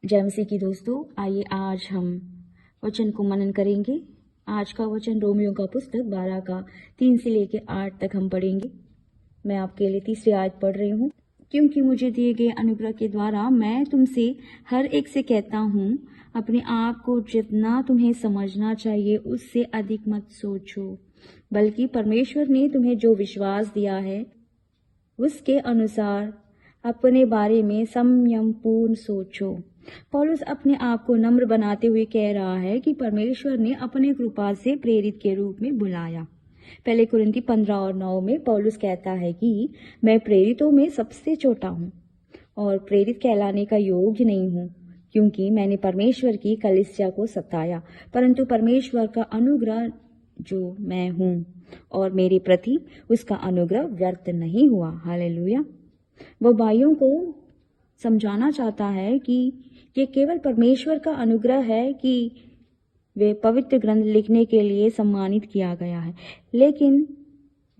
जय मसीह की दोस्तों, आइए आज हम वचन को मनन करेंगे। आज का वचन रोमियो का पुस्तक 12 का 3 से लेकर 8 तक हम पढ़ेंगे। मैं आपके लिए तीसरी आयत पढ़ रही हूँ। क्योंकि मुझे दिए गए अनुग्रह के द्वारा मैं तुमसे हर एक से कहता हूँ, अपने आप को जितना तुम्हें समझना चाहिए उससे अधिक मत सोचो, बल्कि परमेश्वर ने तुम्हें जो विश्वास दिया है उसके अनुसार अपने बारे में संयम पूर्ण सोचो। पौलुस अपने आप को नम्र बनाते हुए कह रहा है कि परमेश्वर ने अपने कृपा से प्रेरित के रूप में बुलाया। पहले कुरिन्थी 15 और 9 में पौलुस कहता है कि मैं प्रेरितों में सबसे छोटा हूँ और प्रेरित कहलाने का योग्य नहीं हूँ, क्योंकि मैंने परमेश्वर की कलीसिया को सताया, परंतु परमेश्वर का अनुग्रह जो मैं हूँ और मेरे प्रति उसका अनुग्रह व्यर्थ नहीं हुआ। हालेलुया। वो भाइयों को समझाना चाहता है कि ये केवल परमेश्वर का अनुग्रह है कि वे पवित्र ग्रंथ लिखने के लिए सम्मानित किया गया है, लेकिन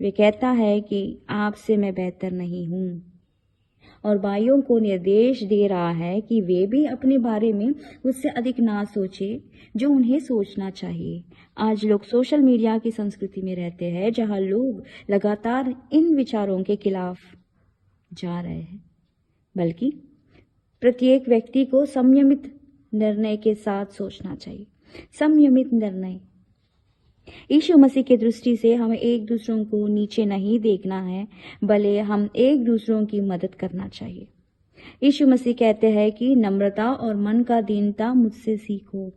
वे कहता है कि आपसे मैं बेहतर नहीं हूँ, और भाइयों को निर्देश दे रहा है कि वे भी अपने बारे में उससे अधिक ना सोचे जो उन्हें सोचना चाहिए। आज लोग सोशल मीडिया की संस्कृति में रहते हैं, जहां लोग लगातार इन विचारों के खिलाफ जा रहे हैं, बल्कि प्रत्येक व्यक्ति को संयमित निर्णय के साथ सोचना चाहिए। संयमित निर्णय। यीशु मसीह की दृष्टि से हमें एक दूसरों को नीचे नहीं देखना है, भले हम एक दूसरों की मदद करना चाहिए। यीशु मसीह कहते हैं कि नम्रता और मन का दीनता मुझसे सीखो।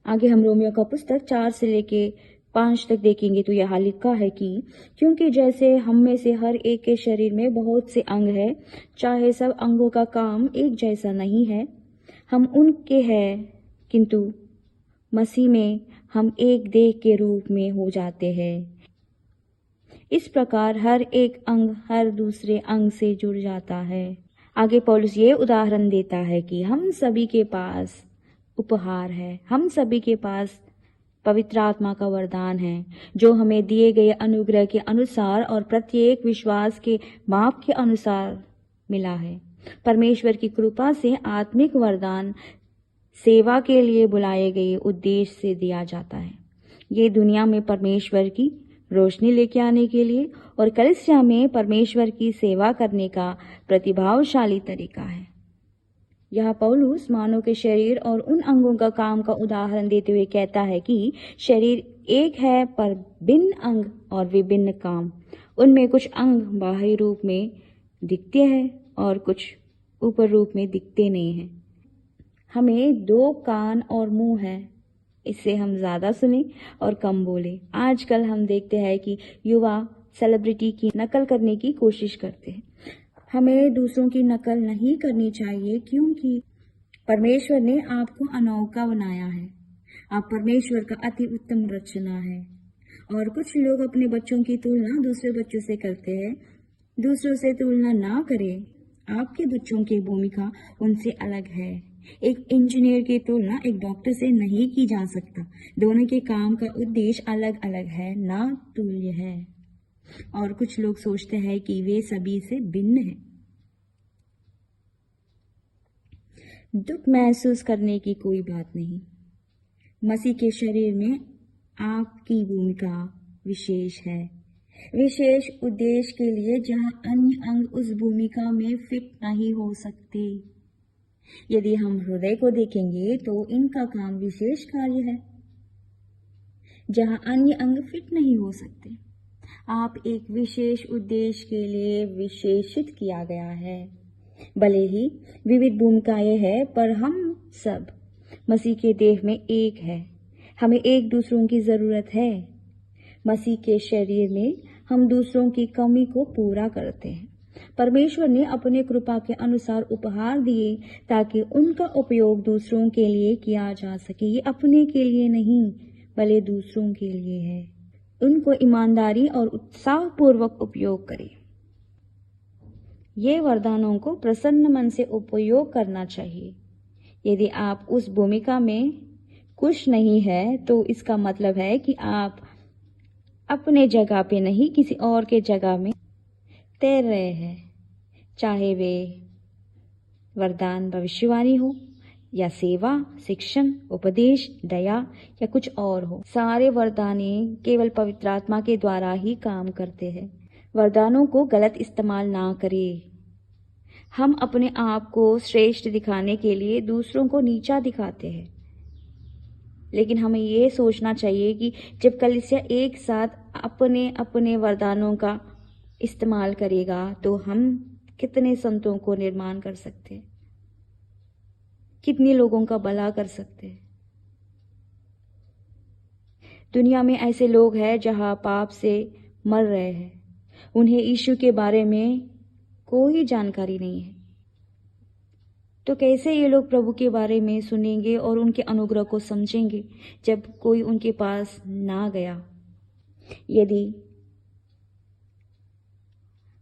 आगे हम रोमियो का पुस्तक 4 से लेके 5 तक देखेंगे तो यहाँ लिखा है कि क्योंकि जैसे हम में से हर एक के शरीर में बहुत से अंग है, चाहे सब अंगों का काम एक जैसा नहीं है, हम उनके हैं, किंतु मसीह में हम एक देह के रूप में हो जाते हैं। इस प्रकार हर एक अंग हर दूसरे अंग से जुड़ जाता है। आगे पौलुस ये उदाहरण देता है कि हम सभी के पास उपहार है, हम सभी के पास पवित्र आत्मा का वरदान है, जो हमें दिए गए अनुग्रह के अनुसार और प्रत्येक विश्वास के माप के अनुसार मिला है। परमेश्वर की कृपा से आत्मिक वरदान सेवा के लिए बुलाए गए उद्देश्य से दिया जाता है। ये दुनिया में परमेश्वर की रोशनी लेके आने के लिए और कलीसिया में परमेश्वर की सेवा करने का प्रतिभाशाली तरीका है। यह पौलुस मानव के शरीर और उन अंगों का काम का उदाहरण देते हुए कहता है कि शरीर एक है पर भिन्न अंग और विभिन्न काम। उनमें कुछ अंग बाहरी रूप में दिखते हैं और कुछ ऊपर रूप में दिखते नहीं हैं। हमें 2 कान और मुंह है, इससे हम ज्यादा सुने और कम बोले। आजकल हम देखते हैं कि युवा सेलिब्रिटी की नकल करने की कोशिश करते हैं। हमें दूसरों की नकल नहीं करनी चाहिए, क्योंकि परमेश्वर ने आपको अनोखा बनाया है। आप परमेश्वर का अति उत्तम रचना है। और कुछ लोग अपने बच्चों की तुलना दूसरे बच्चों से करते हैं। दूसरों से तुलना ना करें। आपके बच्चों की भूमिका उनसे अलग है। एक इंजीनियर की तुलना एक डॉक्टर से नहीं की जा सकता। दोनों के काम का उद्देश्य अलग अलग है, ना तुल्य है। और कुछ लोग सोचते हैं कि वे सभी से भिन्न हैं। दुख महसूस करने की कोई बात नहीं। मसीह के शरीर में आपकी भूमिका विशेष है, विशेष उद्देश्य के लिए, जहां अन्य अंग उस भूमिका में फिट नहीं हो सकते। यदि हम हृदय को देखेंगे तो इनका काम विशेष कार्य है, जहां अन्य अंग फिट नहीं हो सकते। आप एक विशेष उद्देश्य के लिए विशेषित किया गया है। भले ही विविध भूमिकाएं हैं, पर हम सब मसीह के देह में एक है। हमें एक दूसरों की जरूरत है। मसीह के शरीर में हम दूसरों की कमी को पूरा करते हैं। परमेश्वर ने अपने कृपा के अनुसार उपहार दिए ताकि उनका उपयोग दूसरों के लिए किया जा सके। ये अपने के लिए नहीं, भले दूसरों के लिए है। उनको ईमानदारी और उत्साहपूर्वक उपयोग करें। ये वरदानों को प्रसन्न मन से उपयोग करना चाहिए। यदि आप उस भूमिका में खुश नहीं है तो इसका मतलब है कि आप अपने जगह पे नहीं, किसी और के जगह में तैर रहे हैं। चाहे वे वरदान भविष्यवाणी हो या सेवा, शिक्षण, उपदेश, दया या कुछ और हो। सारे वरदाने केवल पवित्र आत्मा के द्वारा ही काम करते हैं। वरदानों को गलत इस्तेमाल ना करें। हम अपने आप को श्रेष्ठ दिखाने के लिए दूसरों को नीचा दिखाते हैं, लेकिन हमें ये सोचना चाहिए कि जब कलीसिया एक साथ अपने अपने वरदानों का इस्तेमाल करेगा तो हम कितने संतों को निर्माण कर सकते हैं, कितने लोगों का भला कर सकते हैं। दुनिया में ऐसे लोग हैं जहां पाप से मर रहे हैं, उन्हें यीशु के बारे में कोई जानकारी नहीं है। तो कैसे ये लोग प्रभु के बारे में सुनेंगे और उनके अनुग्रह को समझेंगे जब कोई उनके पास ना गया? यदि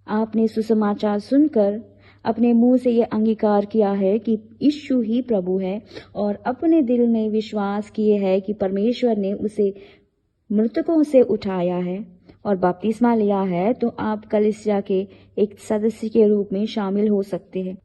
आपने सुसमाचार सुनकर अपने मुंह से यह अंगीकार किया है कि यीशु ही प्रभु है और अपने दिल में विश्वास किए है कि परमेश्वर ने उसे मृतकों से उठाया है और बपतिस्मा लिया है, तो आप कलीसिया के एक सदस्य के रूप में शामिल हो सकते हैं।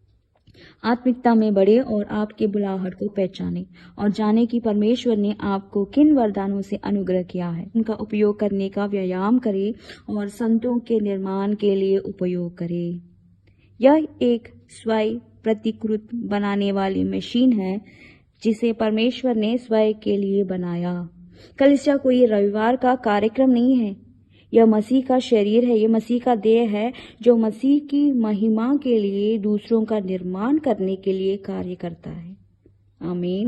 आत्मिकता में बढ़े और आपके बुलाहट को पहचाने और जाने कि परमेश्वर ने आपको किन वरदानों से अनुग्रह किया है। उनका उपयोग करने का व्यायाम करें और संतों के निर्माण के लिए उपयोग करें। यह एक स्वयं प्रतिकृत बनाने वाली मशीन है जिसे परमेश्वर ने स्वयं के लिए बनाया। कलीसिया कोई रविवार का कार्यक्रम नहीं है। यह मसीह का शरीर है, यह मसीह का देह है जो मसीह की महिमा के लिए दूसरों का निर्माण करने के लिए कार्य करता है। आमीन।